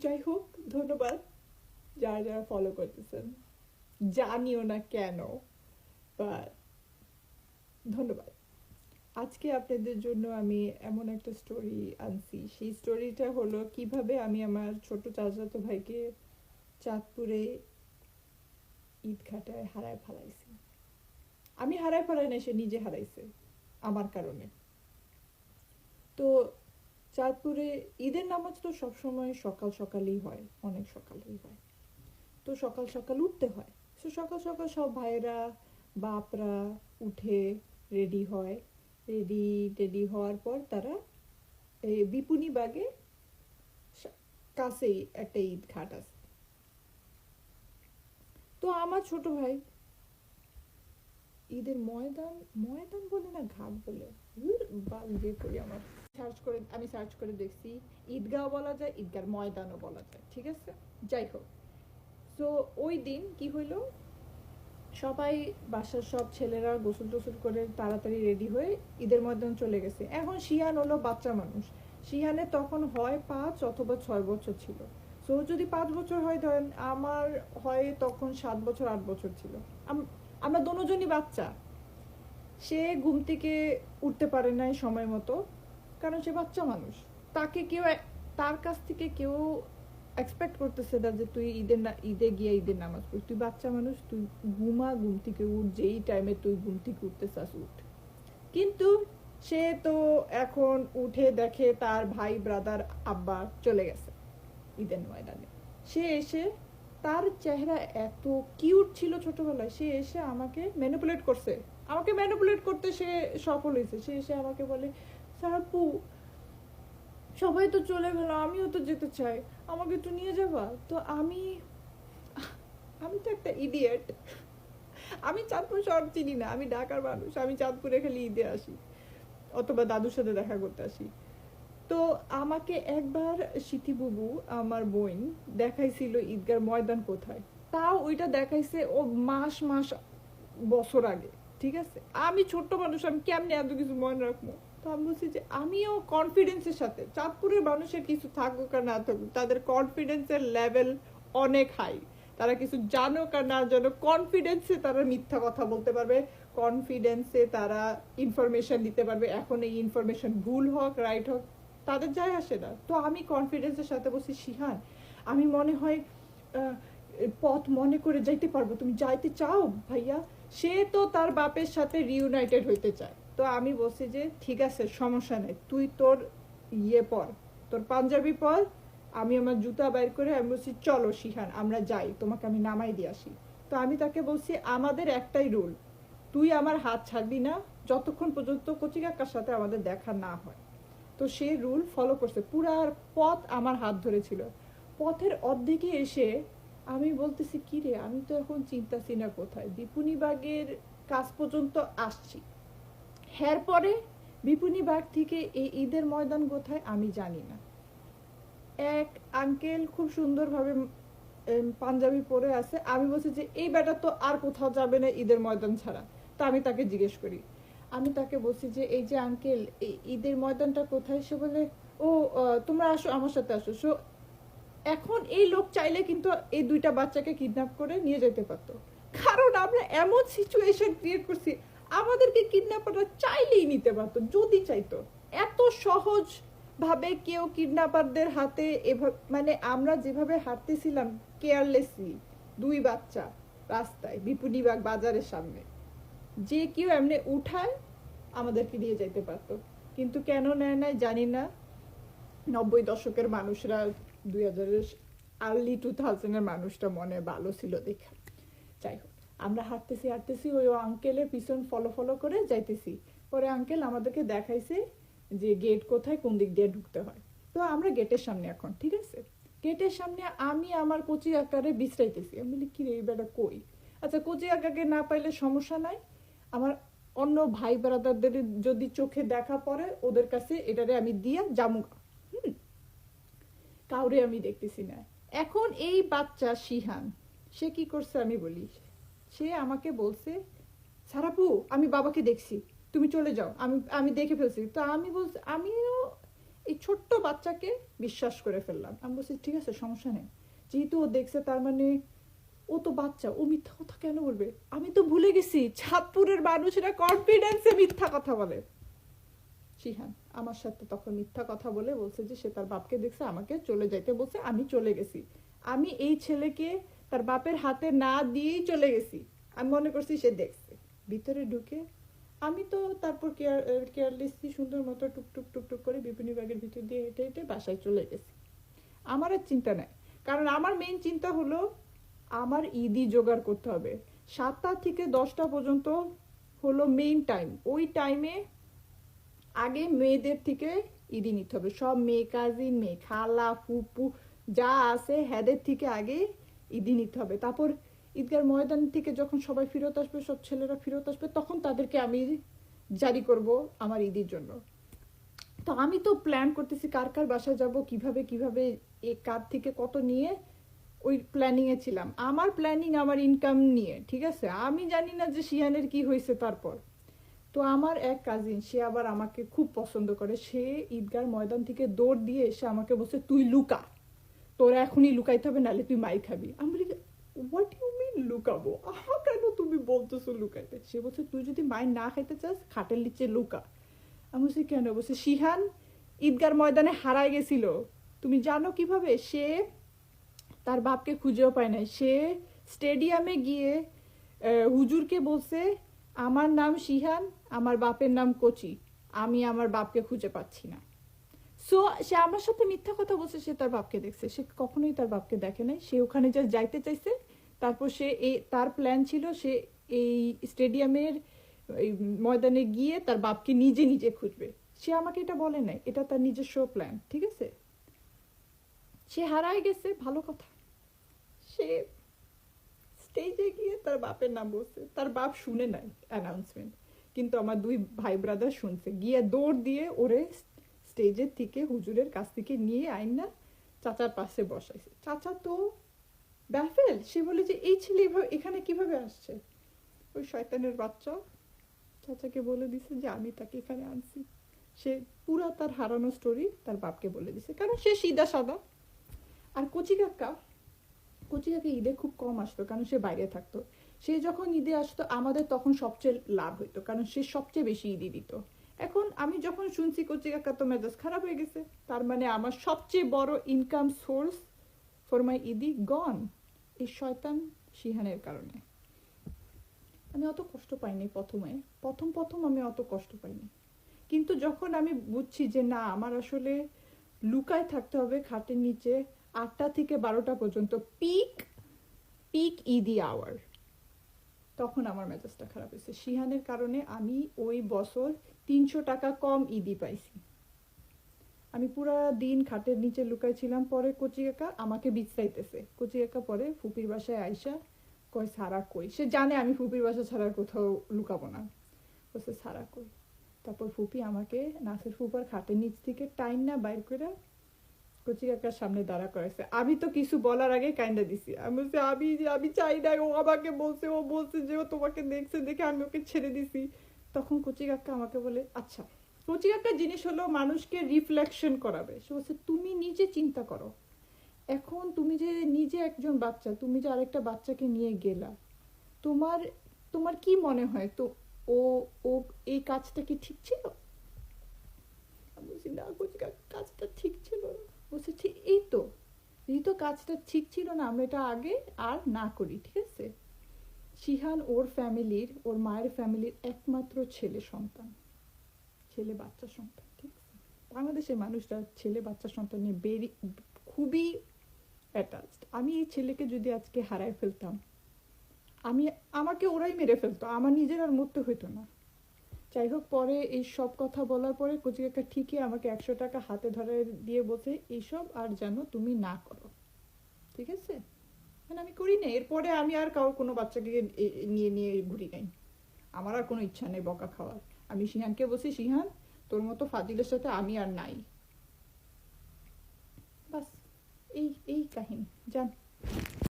যাই হোক, ধন্যবাদ যারা যারা ফলো করতেছেন। জানিও না কেন, বাট ধন্যবাদ। আজকে আপনাদের জন্য আমি এমন একটা স্টোরি আনছি। সেই স্টোরিটা হলো কিভাবে আমি আমার ছোট চাচাতো ভাইকে চাঁদপুরে ঈদ ঘাটায় হারায় ফেলাইছি। আমি হারায় ফেলাই না, সে নিজে হারাইছে আমার কারণে। তো চাঁদপুরে ঈদের নামাজ তো সবসময় সকাল সকালই হয়, অনেক সকালেই হয়। তো সকাল সকাল উঠতে হয়। তো সকাল সকাল সব ভাইয়েরা বাপরা উঠে রেডি হয়। রেডি টেডি হওয়ার পর তারা এই বিপুনি বাগে কাছেই একটা ঈদ ঘাট আছে। তো আমার ছোট ভাই ঈদের ময়দান, ময়দান বলে না ঘাট বলে, বাল যে করি আমার আমি সার্চ করে দেখছি, ঈদগাহ বলা যায়, ঈদগার ময়দানও বলা যায়, ঠিক আছে। যাই হোক, তো ওই দিন কি হইলো, সবাই বাসার সব ছেলেরা গোসল টোসল করে তাড়াতাড়ি রেডি হয়ে ঈদের ময়দান চলে গেছে। এখন শিহান হলো বাচ্চা মানুষ, শিহানের তখন হয় 5 অথবা 6 বছর ছিল। সো যদি 5 বছর হয়, ধরেন আমার হয় তখন 7 বছর 8 বছর ছিল। আমরা দুজনই বাচ্চা। সে ঘুম থেকে উঠতে পারে নাই সময় মতো, কারণ সে বাচ্চা মানুষ। তাকে কেউ, তার কাছ থেকে কেউ এক্সপেক্ট করতেছে না যে তুই ঈদে গিয়ে ঈদের নামাজ পড়ি। তুই বাচ্চা মানুষ, তুই ঘুম থেকে উঠ, যেই টাইমে তুই ঘুম থেকে উঠতে চাস উঠ। কিন্তু সে তো এখন উঠে দেখে তার ভাই ব্রাদার আব্বা চলে গেছে ঈদের ময়দানে। সে এসে, তার চেহারা এত কিউট ছিল ছোটবেলায়, সে এসে আমাকে ম্যানিপুলেট করছে। আমাকে ম্যানিপুলেট করতে সে সফল হয়েছে। সে এসে আমাকে বলে, সারাপু সবাই তো চলে গেল, আমিও তো যেতে চাই, আমাকে একটু নিয়ে যাবা। তো আমি আমি তো একটা ইডিয়েট। আমি চাঁদপুর শহর চিনি না, আমি ঢাকার মানুষ, আমি চাঁদপুরে খালি ঈদে আসি অথবা দাদুর সাথে দেখা করতে আসি। তো আমাকে একবার সিথি আমার বোন দেখাইছিল ঈদগার ময়দান কোথায়। তাও ওইটা দেখাইছে ও মাস মাস বছর আগে, ঠিক আছে। আমি ছোট্ট মানুষ, আমি কেমনে এত কিছু মনে রাখবো। তো আমি বলছি যে আমিও কনফিডেন্সের সাথে, চাঁদপুরের মানুষের কিছু থাকুক আর না থাকুক, তাদের কনফিডেন্সের লেভেল অনেক হাই। তারা কিছু জানুক আর না জানুক, কনফিডেন্সে তারা মিথ্যা কথা বলতে পারবে, কনফিডেন্সে তারা ইনফরমেশন দিতে পারবে। এখন এই ইনফরমেশন ভুল হোক রাইট হোক তাদের যায় আসে না। তো আমি কনফিডেন্সের সাথে বলছি, শিহান আমি মনে হয় পথ মনে করে যাইতে পারবো, তুমি যাইতে চাও ভাইয়া। সে তো তার বাপের সাথে রিউনাইটেড হইতে চায়। তো আমি বলছি যে ঠিক আছে, সমস্যা নেই, তুই তোর পর, তোর পাঞ্জাবি পর। আমি আমার জুতা বাইর করে আমি বলছি, চলো শিহান আমরা যাই, তোমাকে আমি নামাই দিয়ে আসি। তো আমি তাকে বলছি, আমাদের একটাই রুল, তুই আমার হাত ছাড়বি না যতক্ষণ পর্যন্ত কচি কাকার সাথে আমাদের দেখা না হয়। তো সে রুল ফলো করছে, পুরা পথ আমার হাত ধরেছিল। পথের অর্ধেকে এসে আমি বলতেছি, কি রে, আমি তো এখন চিন্তাছি না কোথায়, বিপুনিবাগের কাজ পর্যন্ত আসছি। এর পরে বিপুনিবাগ থেকে এই ঈদের ময়দান কোথায় আমি জানি না। এক আঙ্কেল খুব সুন্দরভাবে পাঞ্জাবি পরে আছে। আমি বলছি যে এই বেটা তো আর কোথাও যাবে না ঈদের ময়দান ছাড়া। তা আমি তাকে জিজ্ঞেস করি, আমি তাকে বলছি যে এই যে আঙ্কেল, এই ঈদের ময়দানটা কোথায়। সে বলে, ও তোমরা আসো আমার সাথে আসো। সো এখন এই লোক চাইলে কিন্তু এই দুইটা বাচ্চাকে কিডন্যাপ করে নিয়ে যেতে পারতো, কারণ আমরা এমন সিচুয়েশন ক্রিয়েট করছি, আমাদেরকে কিডন্যাপাররা চাইলেই নিতে পারতো যদি চাইতো। এত সহজ ভাবে কেউ কিডন্যাপারদের হাতে এভাবে, মানে আমরা যেভাবে হাঁটতেছিলাম কেয়ারলেসলি, দুই বাচ্চা রাস্তায় বিপুনিবাগ বাজারের সামনে, যে কেউ এমনি উঠায় আমাদেরকে নিয়ে যেতে পারতো। কিন্তু কেন নেয় নাই জানি না। 90 দশকের মানুষরা 2000-এর আর্লি 2000-এর মানুষটা মনে ভালো ছিল দেখা। যাই হোক, আমরা হাঁটতেছি ওই আঙ্কেলের পিছন ফলো করে যাইতেছি। পরে আঙ্কেল আমাদেরকে দেখাইছে যে গেট কোথায়, কোন দিক দিয়ে ঢুকতে হয়। তো আমরা গেটের সামনে এখন, ঠিক আছে। গেটের সামনে আমি আমার কচি আকারে বিশ্রাইতেছি। আমি বলি, কি রে এই বেটা কই। আচ্ছা, কচি আকাকে না পাইলে সমস্যা নাই, আমার অন্য ভাই ব্রাদারদের যদি চোখে দেখা পড়ে ওদের কাছে এটারে আমি দিয়া জামুগা। কাউরে আমি দেখতেছি না। এখন এই বাচ্চা শিহান, সে কি করছে আমি বলি। সে আমাকে বলছে, সারাপু আমি বাবাকে দেখছি, তুমি চলে যাও, আমি আমি দেখে ফেলছি। তো আমি বলছি, আমিও এই ছোট্ট বাচ্চাকে বিশ্বাস করে ফেললাম। আমি বলছি ঠিক আছে, সমস্যা নেই, যেহেতু ও দেখছে তার মানে ও তো বাচ্চা, ও মিথ্যা কথা কেন বলবে? আমি তো ভুলে গেছি চাঁদপুরের মানুষেরা কনফিডেন্সে মিথ্যা কথা বলে। শিহান আমার সাথে তখন মিথ্যা কথা বলে বলছে যে সে তার বাপকে দেখছে, আমাকে চলে যাইতে বলছে, আমি চলে গেছি। আমি এই ছেলেকে তার বাপের হাতে না দিয়েই চলে গেছি। আমি মনে করছি সে দেখছে। ভিতরে ঢুকে আমি তো তারপর কেয়ারলেসলি সুন্দর মতো টুকটুক টুকটুক করে বিপিনী ব্যাগের ভিতর দিয়ে হেঁটে হেঁটে বাসায় চলে গেছি। আমার আর চিন্তা নাই, কারণ আমার মেইন চিন্তা হলো আমার ঈদই জোগাড় করতে হবে। 7টা থেকে 10টা পর্যন্ত হলো মেইন টাইম। ওই টাইমে আগে মেয়েদের থেকে ঈদি নিতে হবে, সব মেয়ে কাজিন, মেয়ে খালা, ফুপু যা আছে হ্যাদের থেকে আগে ঈদি নিতে হবে। তারপর ঈদগার ময়দান থেকে যখন সবাই ফেরত আসবে, সব ছেলেরা ফেরত আসবে, তখন তাদেরকে আমি জারি করব আমার ঈদের জন্য। তো আমি তো প্ল্যান করতেছি কার কার বাসায় যাব, কিভাবে কিভাবে কার থেকে কত নিয়ে, ওই প্ল্যানিংয়ে ছিলাম। আমার প্ল্যানিং আমার ইনকাম নিয়ে, ঠিক আছে। আমি জানি না যে শিয়ানের কি হয়েছে তারপর। তো আমার এক কাজিন, সে আবার আমাকে খুব পছন্দ করে, সে ঈদগার ময়দান থেকে দৌড় দিয়ে এসে আমাকে বলছে তুই লুকা, তোরা এখনই লুকাইতে হবে, নাহলে তুই মাই খাবি। আমি বলি হোয়াট ইউ মিন লুকাবো, কেন তুমি বলতেছো লুকাইতে? সে বলছে তুই যদি মাই না খাইতে চাস খাটের নিচে লুকা। আমি বলছি কেন? বলছে শিহান ঈদগার ময়দানে হারায় গেছিল, তুমি জানো কিভাবে? সে তার বাপকে খুঁজেও পায় নাই। সে স্টেডিয়ামে গিয়ে হুজুরকে বলছে আমার নাম শিহান, আমার বাপের নাম কচি, আমি আমার বাপকে খুঁজে পাচ্ছি না। সো সে আমার সাথে মিথ্যা কথা বলছে, সে তার বাপকে দেখছে। সে কখনোই তার বাপকে দেখে নাই। সে ওখানে যা যাইতে চাইছে, তারপর সে তার প্ল্যান ছিল সে এই স্টেডিয়ামের ময়দানে গিয়ে তার বাপকে নিজে নিজে খুঁজবে। সে আমাকে এটা বলে নাই, এটা তার নিজস্ব প্ল্যান, ঠিক আছে। সে হারায় গেছে, ভালো কথা। সে স্টেজে গিয়ে তার বাপের নাম বলছে, তার বাপ শুনে নাই অ্যানাউন্সমেন্ট, কিন্তু আমার দুই ভাই ব্রাদার শুনছে, গিয়ে দৌড় দিয়ে ওরে স্টেজের থেকে হুজুরের কাছ থেকে নিয়ে আইনা চাচার পাশে বসাইছে। চাচা তো ব্যাফেল, সে বলে যে এই ছেলে এখানে কিভাবে আসছে? ওই শয়তানের বাচ্চা চাচাকে বলে দিছে যে আমি তাকে এখানে আনছি। সে পুরা তার হারানো স্টোরি তার বাপকে বলে দিছে, কারণ সে সিধা সাদা। আর কচি কাকা ঈদে খুব কম আসতো, কারণ সে বাইরে থাকতো। সে যখন ঈদে আসতো আমাদের তখন সবচেয়ে লাভ হইতো, কারণ সে সবচেয়ে বেশি ঈদই দিত। এখন আমি যখন শুনছি কচি কাকা তো মেজাজ খারাপ হয়ে গেছে, তার মানে আমার সবচেয়ে বড় ইনকাম সোর্স ফর মাই ঈদি গন, এই শয়তান শিহানের কারণে। আমি অত কষ্ট পাইনি প্রথম আমি অত কষ্ট পাইনি, কিন্তু যখন আমি বুঝছি যে না আমার আসলে লুকায় থাকতে হবে খাটের নিচে 8টা থেকে 12টা পর্যন্ত পিক ঈদি আওয়ার, তখন আমার মেজাজটা খারাপ হয়েছে। শিহানের কারণে আমি ওই বছর 300 টাকা কম ঈদি পাইছি। আমি পুরা দিন খাটের নিচে লুকাইছিলাম। পরে কচি কাকা আমাকে বিছাইতেছে। কচি কাকা পরে ফুপির বাসায় আইসা কয় সারা কই, সে জানে আমি ফুপির বাসা ছাড়া কোথাও লুকাবো না, বলছে সারা কই। তারপর ফুপি আমাকে নাসের ফুপার খাটের নিচ থেকে টাইম না বাইর করে কচি কাকার সামনে দাঁড়া করাইছে। আমি তো কিছু বলার আগে কাইন্ডা দিছি, আমি বলছি আমি চাই না, ও আমাকে বলছে, ও বলছে যে ও তোমাকে দেখছে দেখে আমি ওকে ছেড়ে দিছি। তখন কচি কাকা আমাকে বলে আচ্ছা, কচি কাকা জিনিস হলো মানুষকে রিফ্লেকশন করাবে। সে বলছে তুমি নিজে চিন্তা করো, এখন তুমি যে নিজে একজন বাচ্চা, তুমি যে আরেকটা বাচ্চাকে নিয়ে গেলা, তোমার তোমার কি মনে হয় তো ও ও এই কাজটা কি ঠিক ছিল? আমি বলছি না কচি কাকা কাজটা ঠিক ছিল না। বলছে ঠিক, এই তো যেহেতু কাজটা ঠিক ছিল না আমরা এটা আগে আর না করি, ঠিক আছে। শিহান ওর ফ্যামিলির, ওর মায়ের ফ্যামিলির একমাত্র ছেলে সন্তান, ছেলে বাচ্চা সন্তান, ঠিক আছে। বাংলাদেশের মানুষরা ছেলে বাচ্চা সন্তান নিয়ে খুবই অ্যাটাচড। আমি এই ছেলেকে যদি আজকে হারায় ফেলতাম, আমাকে ওরাই মেরে ফেলতো, আমার নিজের আর মরতে হইতো না। যাই হোক, পরে এই সব কথা বলার পরে কচি কাকা ঠিকই আমাকে 100 টাকা হাতে ধরে দিয়ে বলছে এইসব আর যেন তুমি না করো, ঠিক আছে। মানে আমি করি না, এরপরে আমি আর কারোর কোনো বাচ্চাকে নিয়ে নিয়ে ঘুরি নাই। আমার আর কোনো ইচ্ছা নেই বকা খাওয়ার। আমি শিহানকে বলছি শিহান তোর মতো ফাজিলের সাথে আমি আর নাই, বাস এই কাহিনী। যান।